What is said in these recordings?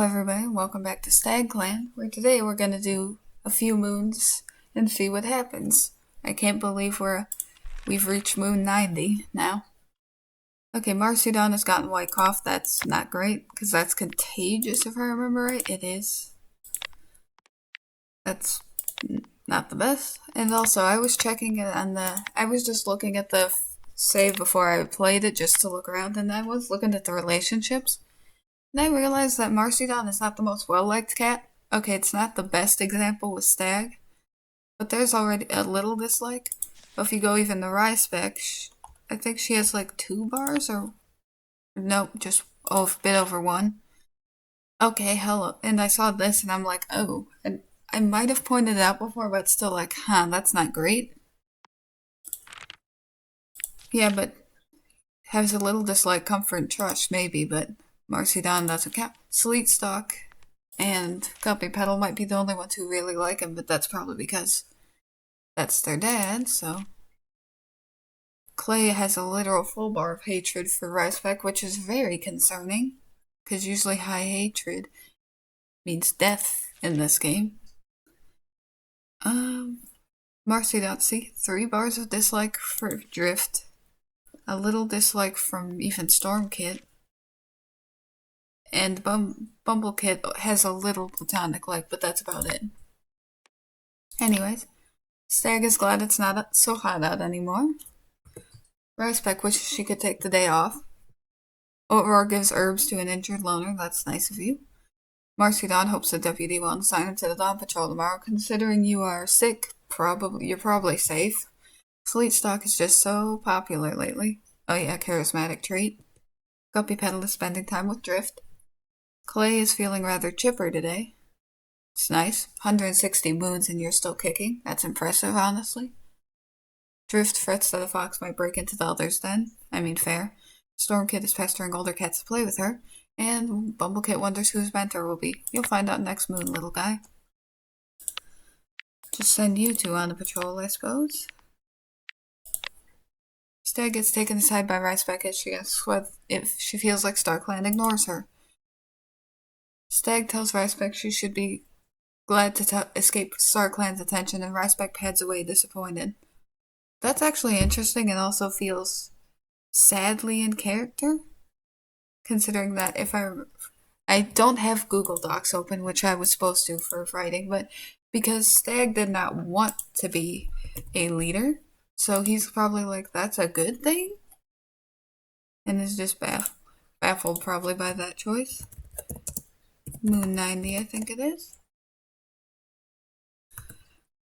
everybody, and welcome back to StagClan, where today we're going to do a few moons and see what happens. I can't believe we've reached moon 90 now. Okay, Marcydon has gotten white cough. That's not great, because that's contagious if I remember right. It is. That's not the best. And also, I was checking it on I was just looking at the save before I played it just to look around, and I was looking at the relationships. And I realized that Marcydon is not the most well-liked cat. Okay, it's not the best example with Stag, but there's already a little dislike. But if you go even to Ryspec, I think she has like 2 bars, or nope, just a bit over 1. Okay, hello. And I saw this and I'm like, oh. And I might have pointed it out before, but still like, that's not great. Yeah, but has a little dislike, comfort, and trust, maybe, but Marcydon doesn't count. Sleetstock and Guppy Petal might be the only ones who really like him, but that's probably because that's their dad, so. Clay has a literal full bar of hatred for Ryspec, which is very concerning, because usually high hatred means death in this game. Marcydon, see, 3 bars of dislike for Drift, a little dislike from even Stormkit, and Bumblecit has a little platonic like, but that's about it. Anyways, Stag is glad it's not so hot out anymore. Ryspec wishes she could take the day off. Aurora gives herbs to an injured loner. That's nice of you. Marcydon hopes the deputy won't assign him to the Dawn Patrol tomorrow. Considering you are sick, you're probably safe. Sleetstock is just so popular lately. Oh yeah, charismatic trait. Guppy Petal is spending time with Drift. Clay is feeling rather chipper today. It's nice. 160 moons and you're still kicking. That's impressive, honestly. Drift frets that a fox might break into the others den. I mean, fair. Stormkit is pestering older cats to play with her. And Bumblecit wonders who his mentor will be. You'll find out next moon, little guy. Just send you 2 on the patrol, I suppose. Stag gets taken aside by Ryspec as she asks if she feels like StarClan ignores her. Stag tells Ryspec she should be glad to escape StarClan's attention, and Ryspec heads away disappointed. That's actually interesting and also feels sadly in character, considering that if I don't have Google Docs open, which I was supposed to for writing, but because Stag did not want to be a leader, so he's probably like, that's a good thing? And is just baffled probably by that choice. Moon 90, I think it is.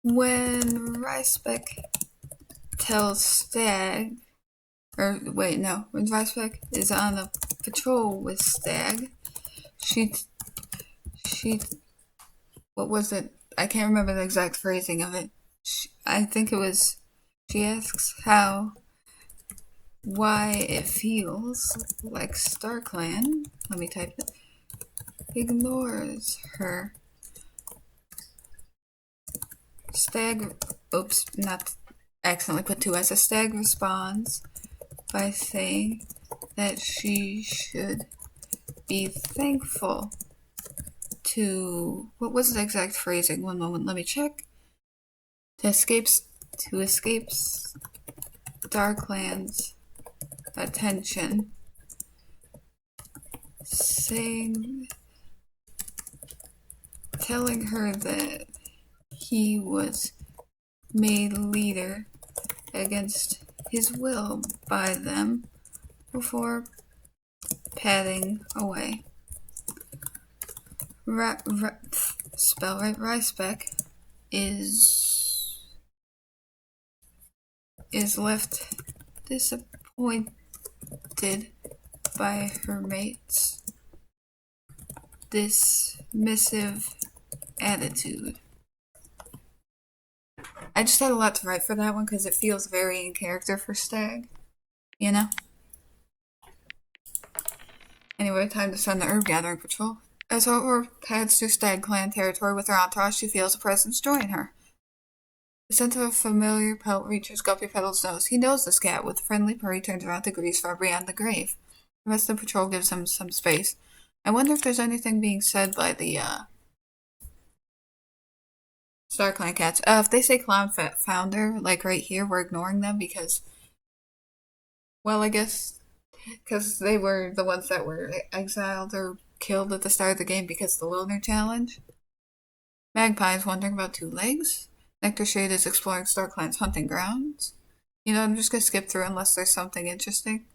When Ryspec tells Stag, when Ryspec is on a patrol with Stag, she, what was it? I can't remember the exact phrasing of it. I think it was, she asks why it feels like StarClan, let me type it, ignores her. Stag, not accidentally put 2 as a Stag responds by saying that she should be thankful to, what was the exact phrasing? One moment, let me check. To escape StarClan's attention, telling her that he was made leader against his will by them before padding away. Spell right, Ryspec is left disappointed by her mate's dismissive attitude. I just had a lot to write for that one because it feels very in character for Stag, you know? Anyway, time to send the herb gathering patrol. As Aurora heads through StagClan territory with her entourage, she feels a presence join her. The scent of a familiar pelt reaches Guppy Petal's nose. He knows this cat. With a friendly purr, he turns around to grease far beyond the grave. The rest of the patrol gives him some space. I wonder if there's anything being said by the StarClan cats. If they say clown founder, like right here, we're ignoring them because, well, I guess because they were the ones that were exiled or killed at the start of the game because of the Loner Challenge. Magpie is wondering about two legs. Nectar Shade is exploring StarClan's hunting grounds. You know, I'm just gonna skip through unless there's something interesting.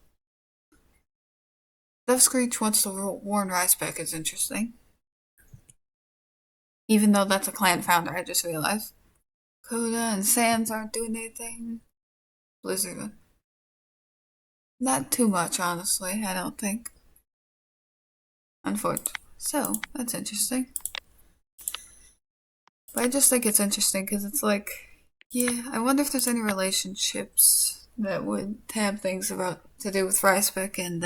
Dove Screech wants to warn Riceback is interesting. Even though that's a clan founder, I just realized. Coda and Sans aren't doing anything. Blizzard. Not too much, honestly, I don't think. Unfortunately. So, that's interesting. But I just think it's interesting because it's like, yeah, I wonder if there's any relationships that would have things about to do with Riceback and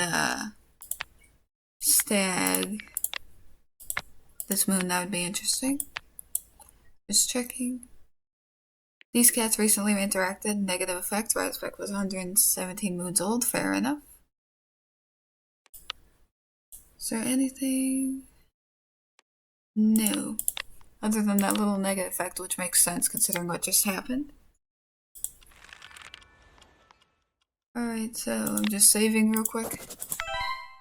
Stag. This moon, that would be interesting. Just checking. These cats recently interacted. Negative effect. Riceback was 117 moons old. Fair enough. Is there anything? No. Other than that little negative effect, which makes sense considering what just happened. Alright, so I'm just saving real quick.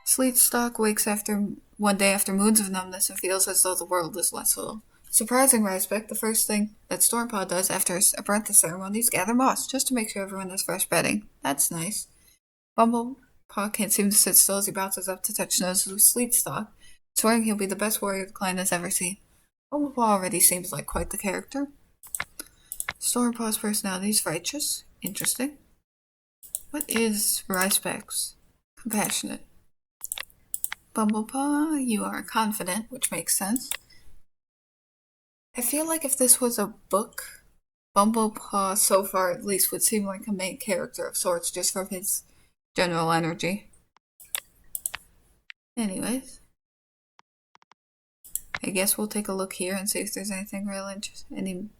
Sleetstalk wakes after one day after moons of numbness and feels as though the world is less little. Surprising Riceback, the first thing that Stormpaw does after his apprentice ceremony is gather moss, just to make sure everyone has fresh bedding. That's nice. Bumblepaw can't seem to sit still as he bounces up to touch noses with Sleetstalk, swearing he'll be the best warrior the clan has ever seen. Bumblepaw already seems like quite the character. Stormpaw's personality is righteous. Interesting. What is Riceback's? Compassionate. Bumblepaw, you are confident, which makes sense. I feel like if this was a book, Bumblepaw, so far at least, would seem like a main character of sorts just from his general energy. Anyways. I guess we'll take a look here and see if there's anything real interesting.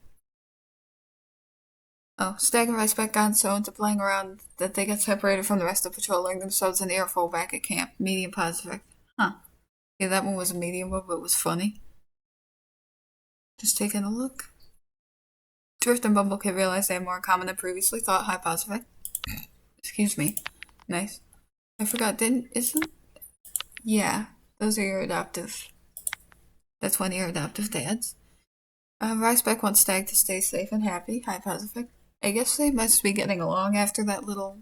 Stag and Riceback got so into playing around that they got separated from the rest of the patrol, letting themselves an earful back at camp. Medium positive. Huh. Yeah, that one was a medium one, but it was funny. Just taking a look. Drift and Bumblecade realized they had more in common than previously thought. High positive. Excuse me. Nice. I forgot, isn't? Yeah, those are your adoptive. That's one of your adoptive dads. Riceback wants Stag to stay safe and happy. High positive. I guess they must be getting along after that little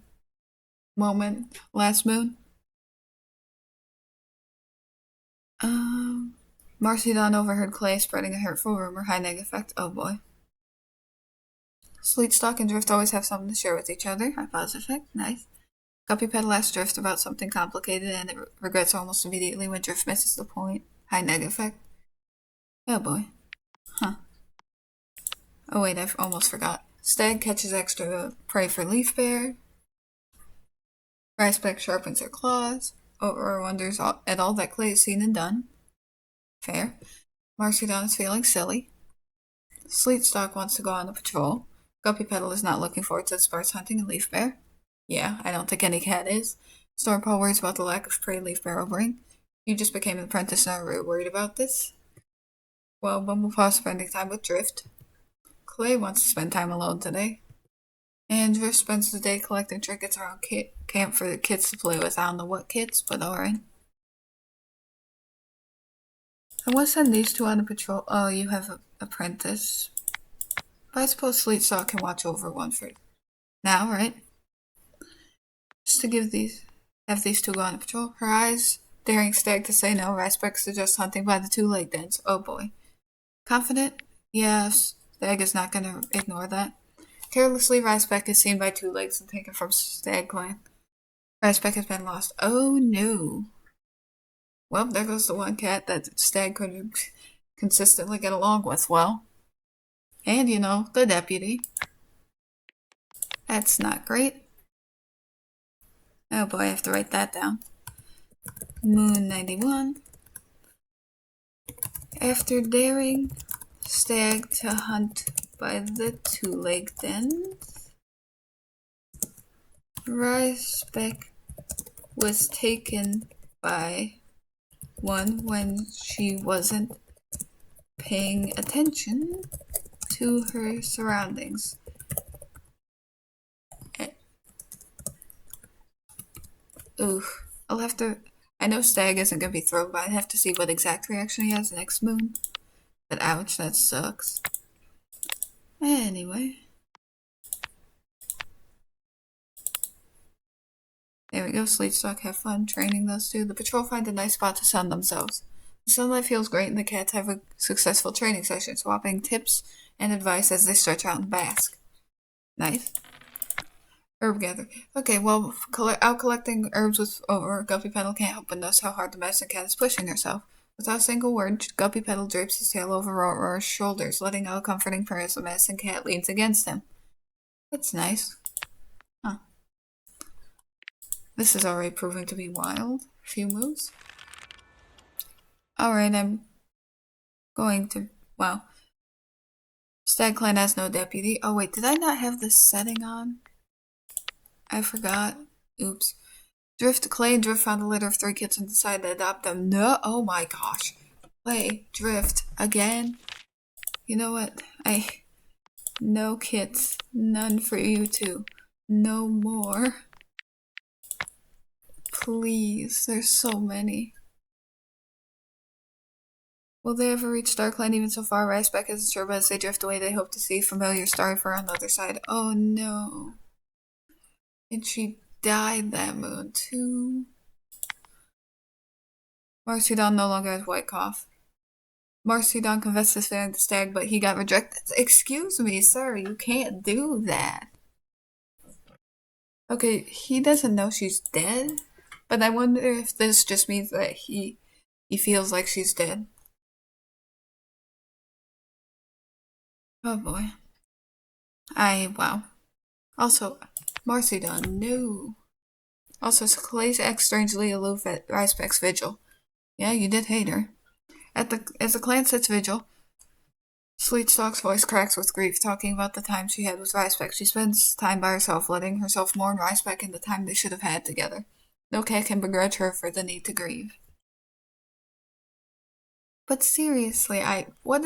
moment last moon. Marcy overheard Clay spreading a hurtful rumor. High negative effect. Oh boy. Sleetstalk and Drift always have something to share with each other. High positive effect. Nice. Guppy Petal asks Drift about something complicated and it regrets almost immediately when Drift misses the point. High negative effect. Oh boy. Huh. Oh wait, I almost forgot. Stag catches extra prey for Leaf Bear. Riceback sharpens her claws. Or wonders at all that Clay has seen and done. Fair. Marcydon is feeling silly. Sleetstalk wants to go on a patrol. Guppy Petal is not looking forward to the Sparse hunting and Leaf Bear. Yeah, I don't think any cat is. Stormpaw worries about the lack of prey Leaf Bear will bring. You just became an apprentice and are worried about this? Well, Bumblepaw spending time with Drift. Clay wants to spend time alone today. And Drift spends the day collecting trinkets around camp for the kids to play with. I don't know what kids, but alright. I want to send these two on a patrol. Oh, you have an apprentice. But I suppose Sleetstalk can watch over one for now, right? Just to have these two go on a patrol. Her eyes daring Stag to say no. Riceback suggests hunting by the two-leg dens. Oh boy. Confident? Yes. Stag is not going to ignore that. Carelessly, Riceback is seen by two legs and taken from StagClan. Riceback has been lost. Oh no. Well, there goes the one cat that Stag couldn't consistently get along with well. And, you know, the deputy. That's not great. Oh boy, I have to write that down. Moon 91. After daring Stag to hunt by the two-leg dens, Riceback was taken by one when she wasn't paying attention to her surroundings. Oof. I'll have to... I know Stag isn't going to be thrilled, but I have to see what exact reaction he has next moon. But ouch, that sucks. Anyway. There we go, Sleetstalk, have fun training those two. The patrol find a nice spot to sun themselves. The sunlight feels great and the cats have a successful training session, swapping tips and advice as they stretch out and bask. Nice. Herb gather. Okay, well, out collecting herbs with Guppy Petal can't help but notice how hard the medicine cat is pushing herself. Without a single word, Guppy Petal drapes his tail over Aurora's shoulders, letting out a comforting purr as the medicine cat leans against him. That's nice. Huh. This is already proving to be wild. Few moves. Alright, I'm going to... Wow. StagClan has no deputy. Oh wait, did I not have this setting on? I forgot. Oops. Clay and Drift found a litter of 3 kids and decided to adopt them. No, oh my gosh. Clay, Drift, again? You know what? No kids. None for you two. No more. Please, there's so many. Will they ever reach StarClan? Even so far, Riceback isn't sure, but as they drift away, they hope to see familiar starry fur on the other side. Oh no. And she died that moon, too. Marcydon no longer has white cough. Marcydon confessed his feeling to Stag, but he got rejected. Excuse me, sir, you can't do that. Okay, he doesn't know she's dead, but I wonder if this just means that he feels like she's dead. Oh boy. Wow. Also, Marcydon, no. Also, Clay's ex strangely aloof at Riceback's vigil. Yeah, you did hate her. As the clan sits vigil, Sleetstalk's voice cracks with grief, talking about the time she had with Riceback. She spends time by herself, letting herself mourn Riceback and the time they should have had together. No cat can begrudge her for the need to grieve. But seriously, what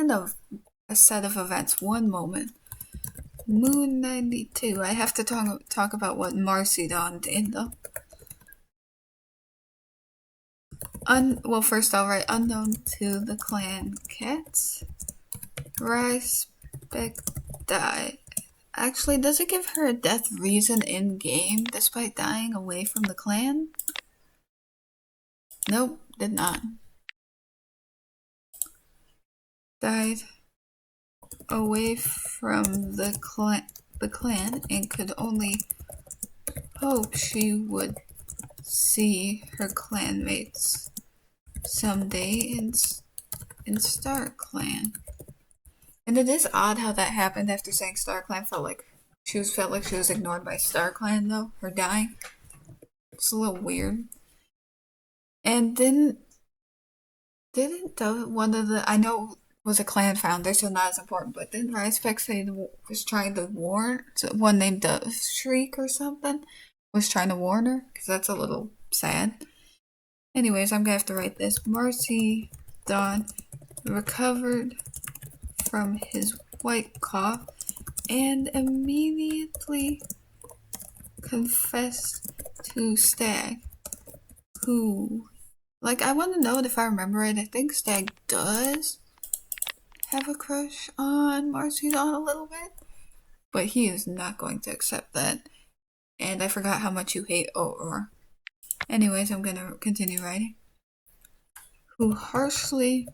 a set of events. One moment. Moon 92. I have to talk about what Marcydon did, though. Well, first I'll write unknown to the clan cats. Riceback died. Actually, does it give her a death reason in game despite dying away from the clan? Nope, did not. Died away from the clan and could only hope she would see her clanmates someday in StarClan. And it is odd how that happened after saying StarClan felt like she was ignored by StarClan though, her dying. It's a little weird. And didn't one of the, I know was a clan founder, so not as important, but didn't Riceback say was trying to warn, one named Shriek or something, was trying to warn her? Because that's a little sad. Anyways, I'm gonna have to write this. Marcydon recovered from his white cough and immediately confessed to Stag, who, like, I want to know if I remember it. I think Stag does have a crush on Marcydon a little bit, but he is not going to accept that. And I forgot how much you hate Aurora. Anyways, I'm gonna continue writing. Who harshly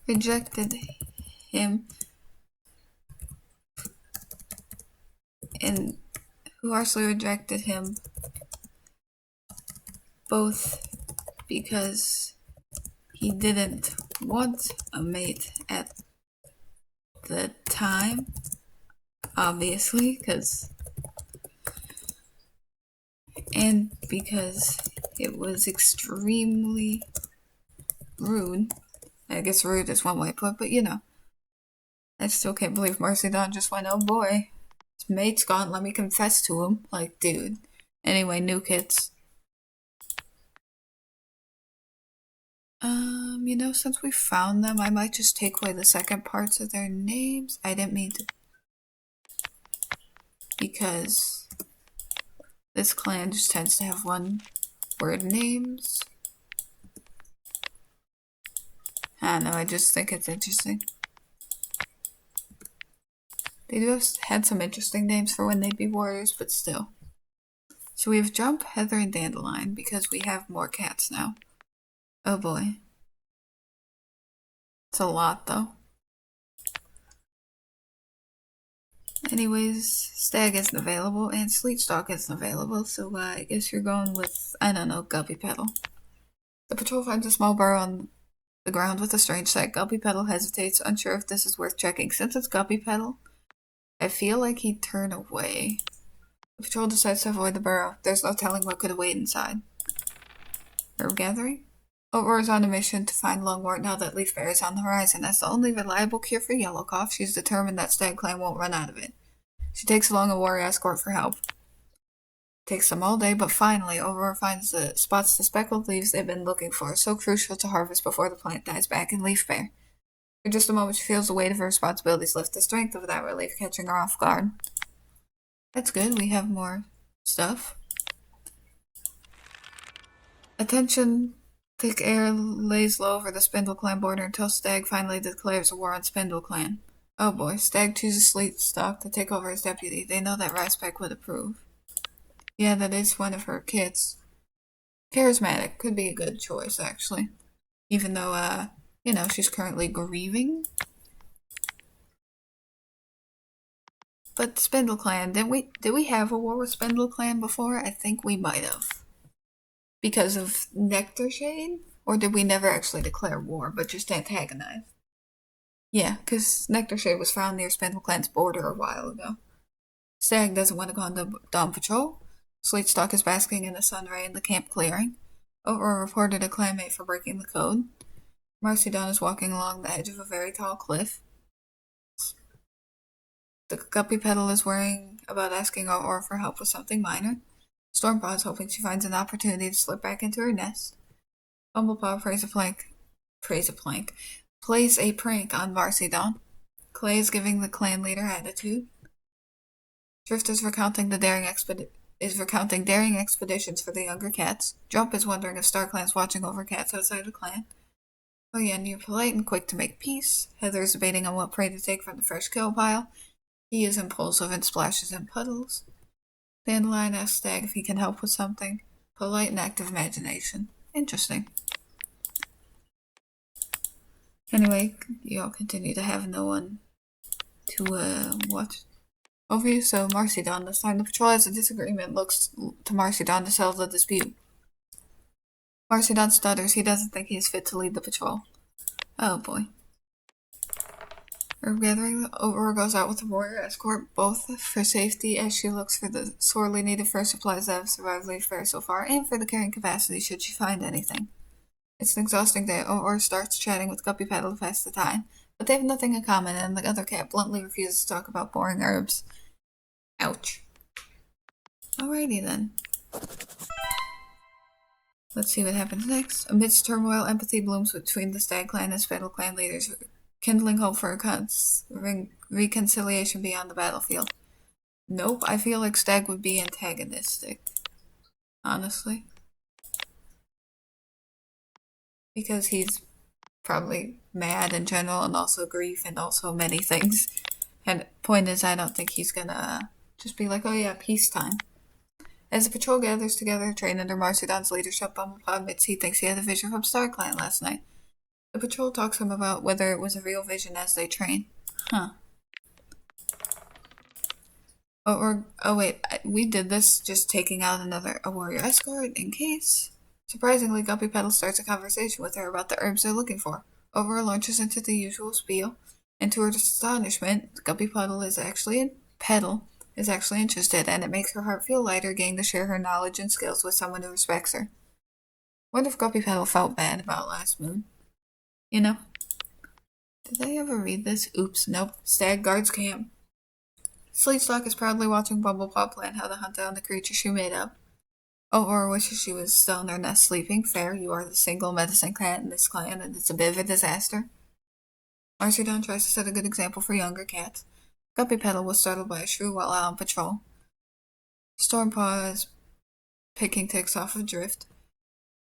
rejected him both because he didn't want a mate at the time, obviously, and because it was extremely rude. I guess rude is one way to put it, but you know. I still can't believe Marcydon just went, oh boy, his mate's gone, let me confess to him. Like, dude. Anyway, new kids. Since we found them, I might just take away the second parts of their names. I didn't mean to. Because this clan just tends to have one word names. I don't know, I just think it's interesting. They do have had some interesting names for when they'd be warriors, but still. So we have Jump, Heather, and Dandelion because we have more cats now. Oh boy. It's a lot though. Anyways, Stag isn't available and Sleetstalk isn't available, so I guess you're going with, I don't know, Guppy Petal. The patrol finds a small burrow on the ground with a strange sight. Guppy Petal hesitates, unsure if this is worth checking. Since it's Guppy Petal, I feel like he'd turn away. The patrol decides to avoid the burrow. There's no telling what could await inside. Herb gathering? Aurora's on a mission to find Lungwort now that Leafberry is on the horizon. As the only reliable cure for yellow cough, she's determined that StagClan won't run out of it. She takes along a warrior escort for help. Takes them all day, but finally, Aurora finds the spots the speckled leaves they've been looking for, so crucial to harvest before the plant dies back in Leafbear. For just a moment, she feels the weight of her responsibilities lift, the strength of that relief catching her off guard. That's good, we have more stuff. Attention, thick air lays low over the StagClan border until Stag finally declares a war on StagClan. Oh boy, Stag chooses Sleetstalk to take over as deputy. They know that Ryspec would approve. Yeah, that is one of her kids. Charismatic could be a good choice, actually. Even though, she's currently grieving. But StagClan, did we have a war with StagClan before? I think we might have. Because of Nectar Shade? Or did we never actually declare war, but just antagonize? Yeah, because Nectar Shade was found near StagClan's border a while ago. Stag doesn't want to go on the dawn patrol. Sleetstalk is basking in the sun ray in the camp clearing. Aurora reported a clanmate for breaking the code. Marcy Dawn is walking along the edge of a very tall cliff. The Guppy Petal is worrying about asking Aurora for help with something minor. Stormpaw is hoping she finds an opportunity to slip back into her nest. Bumblepaw plays a prank on Marcy Dawn. Clay is giving the clan leader attitude. Drift is recounting daring expeditions for the younger cats. Jump is wondering if StarClan's watching over cats outside the clan. Oh yeah, and you're polite and quick to make peace. Heather is debating on what prey to take from the fresh kill pile. He is impulsive and splashes in puddles. Dandelion asks Stag if he can help with something. Polite and active imagination. Interesting. Anyway, you all continue to have no one to watch over you, so Marcy Dawn. This time the patrol has a disagreement, looks to Marcy Dawn to settle the dispute. Marcy Dawn stutters. He doesn't think he is fit to lead the patrol. Oh boy. Herb gathering, Aurora goes out with the warrior escort, both for safety as she looks for the sorely needed first supplies that have survived Leafbear so far, and for the carrying capacity should she find anything. It's an exhausting day. Aurora starts chatting with Guppy Petal to pass the time, but they have nothing in common, and the other cat bluntly refuses to talk about boring herbs. Ouch. Alrighty then. Let's see what happens next. Amidst turmoil, empathy blooms between the StagClan and StagClan leaders, kindling hope for a reconciliation beyond the battlefield. Nope, I feel like Stag would be antagonistic. Honestly. Because he's probably mad in general, and also grief, and also many things. And point is, I don't think he's gonna just be like, oh yeah, peacetime. As the patrol gathers together, trained under Marcy Dawn's leadership, Bumblepaw admits he thinks he had a vision from StarClan last night. The patrol talks to him about whether it was a real vision as they train. Huh. Oh wait, we did this just taking out a warrior escort in case. Surprisingly, Guppy Petal starts a conversation with her about the herbs they're looking for. Aurora launches into the usual spiel, and to her astonishment, Guppy Petal is actually interested, and it makes her heart feel lighter getting to share her knowledge and skills with someone who respects her. What if Guppy Petal felt bad about last moon? You know? Did I ever read this? Oops, nope. Stag guards camp. Sleetstalk is proudly watching Bumblepaw plan how to hunt down the creature she made up. Aurora wishes she was still in her nest sleeping. Fair, you are the single medicine cat in this clan, and it's a bit of a disaster. Marcydon tries to set a good example for younger cats. Guppy Petal was startled by a shrew while out on patrol. Stormpaw is picking ticks off of Drift.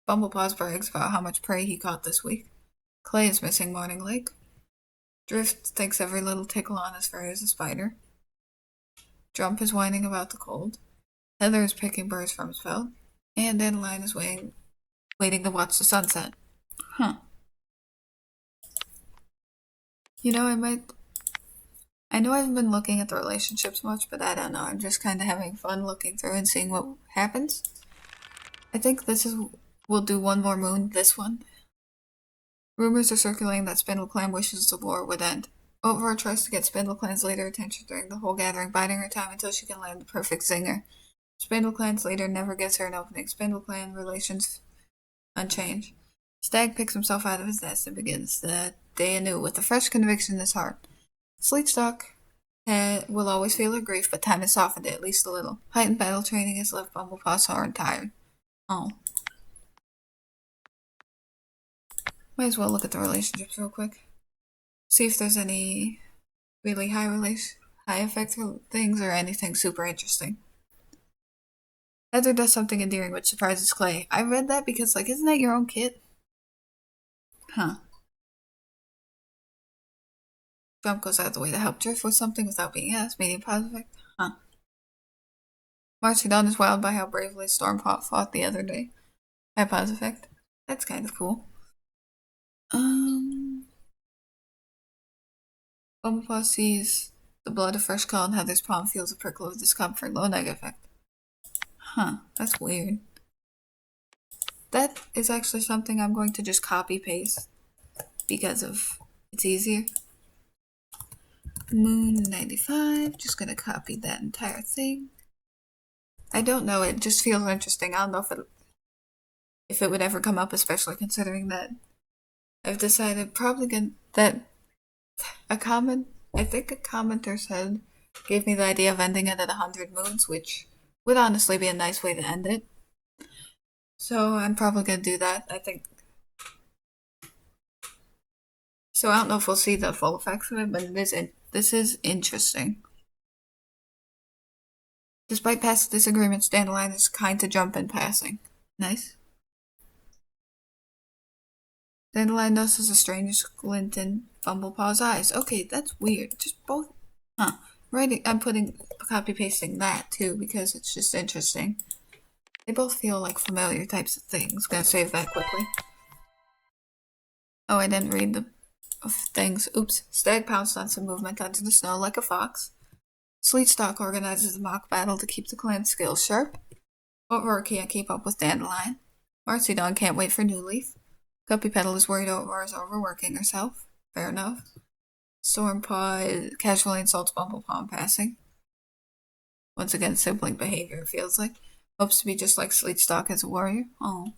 Bumblepaws brags about how much prey he caught this week. Clay is missing Morning Lake. Drift thinks every little tickle on his fur is a spider. Jump is whining about the cold. Heather is picking birds from his felt. And Dandelion is waiting to watch the sunset. Huh. You know, I know I haven't been looking at the relationships much, but I don't know. I'm just kind of having fun looking through and seeing what happens. I think we'll do one more moon, this one. Rumors are circulating that StagClan wishes the war would end. Aurora tries to get StagClan's leader attention during the whole gathering, biding her time until she can land the perfect zinger. StagClan's leader never gives her an opening. StagClan relations unchanged. Stag picks himself out of his nest and begins the day anew with a fresh conviction in his heart. Sleetstalk will always feel her grief, but time has softened it at least a little. Heightened battle training has left Bumblepaw sore and tired. Oh. Might as well look at the relationships real quick. See if there's any really high effect things or anything super interesting. Heather does something endearing which surprises Clay. I read that because, like, isn't that your own kid? Huh. Jump goes out of the way to help Drift with something without being asked. Medium positive effect. Huh. Marcydon is wowed by how bravely Stormpaw fought the other day. High positive effect. That's kind of cool. Bumblepaw sees the blood of fresh call and Heather's palm feels a prickle of discomfort. Low negative effect. Huh, that's weird. That is actually something I'm going to just copy paste because of it's easier. Moon 95, just gonna copy that entire thing. I don't know, it just feels interesting. I don't know if it would ever come up, especially considering that I've decided probably that I think a commenter said, gave me the idea of ending it at 100 moons, which would honestly be a nice way to end it. So I'm probably gonna do that, I think. So I don't know if we'll see the full effects of it, but this is interesting. Despite past disagreements, Dandelion is kind to Jump in passing. Nice. Dandelion notices a strange glint in Bumblepaw's eyes. Okay, that's weird. Just both. Huh. Right, I'm copy pasting that too because it's just interesting. They both feel like familiar types of things. Gonna save that quickly. Oh, I didn't read the things. Oops. Stag pounced on some movement under the snow like a fox. Sleetstalk organizes a mock battle to keep the clan's skills sharp. Aurora can't keep up with Dandelion. Marcydon can't wait for New Leaf. Guppy Petal is worried Aurora's overworking herself. Fair enough. Stormpaw casually insults Bumblepaw in passing. Once again, sibling behavior, it feels like. Hopes to be just like Sleetstalk as a warrior. Oh.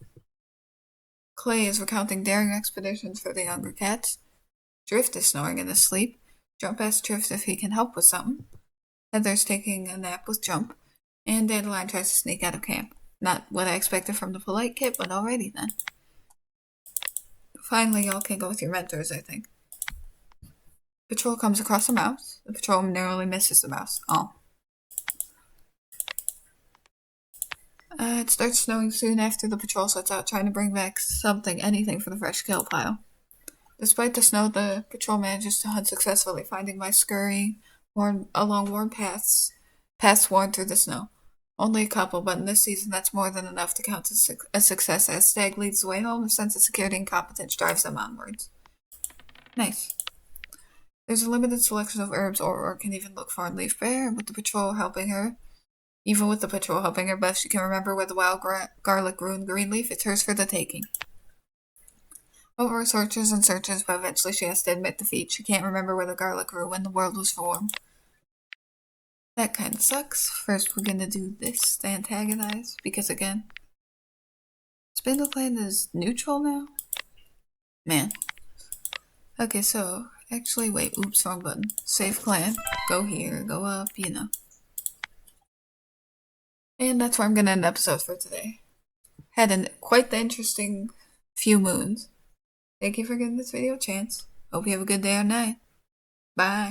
Clay is recounting daring expeditions for the younger cats. Drift is snoring in his sleep. Jump asks Drift if he can help with something. Heather's taking a nap with Jump. And Dandelion tries to sneak out of camp. Not what I expected from the polite kid, but alrighty then. Finally, y'all can go with your mentors, I think. Patrol comes across a mouse. The patrol narrowly misses the mouse. Oh. It starts snowing soon after the patrol sets out, trying to bring back anything for the fresh kill pile. Despite the snow, the patrol manages to hunt successfully, finding mice scurrying along worn paths worn through the snow. Only a couple, but in this season that's more than enough to count as a success as Stag leads the way home. A sense of security and competence drives them onwards. Nice. There's a limited selection of herbs Aurora can even look for in Leaf Bear, with the patrol helping her. Even with the patrol helping her best, she can remember where the wild garlic grew in Greenleaf. It's hers for the taking. Aurora searches and searches, but eventually she has to admit defeat. She can't remember where the garlic grew when the world was formed. That kind of sucks. First, we're gonna do this to antagonize, because again, StagClan is neutral now? Man. Okay, so, actually, wait, oops, wrong button. Save clan, go here, go up, you know. And that's where I'm going to end the episode for today. Had quite the interesting few moons. Thank you for giving this video a chance. Hope you have a good day or night. Bye.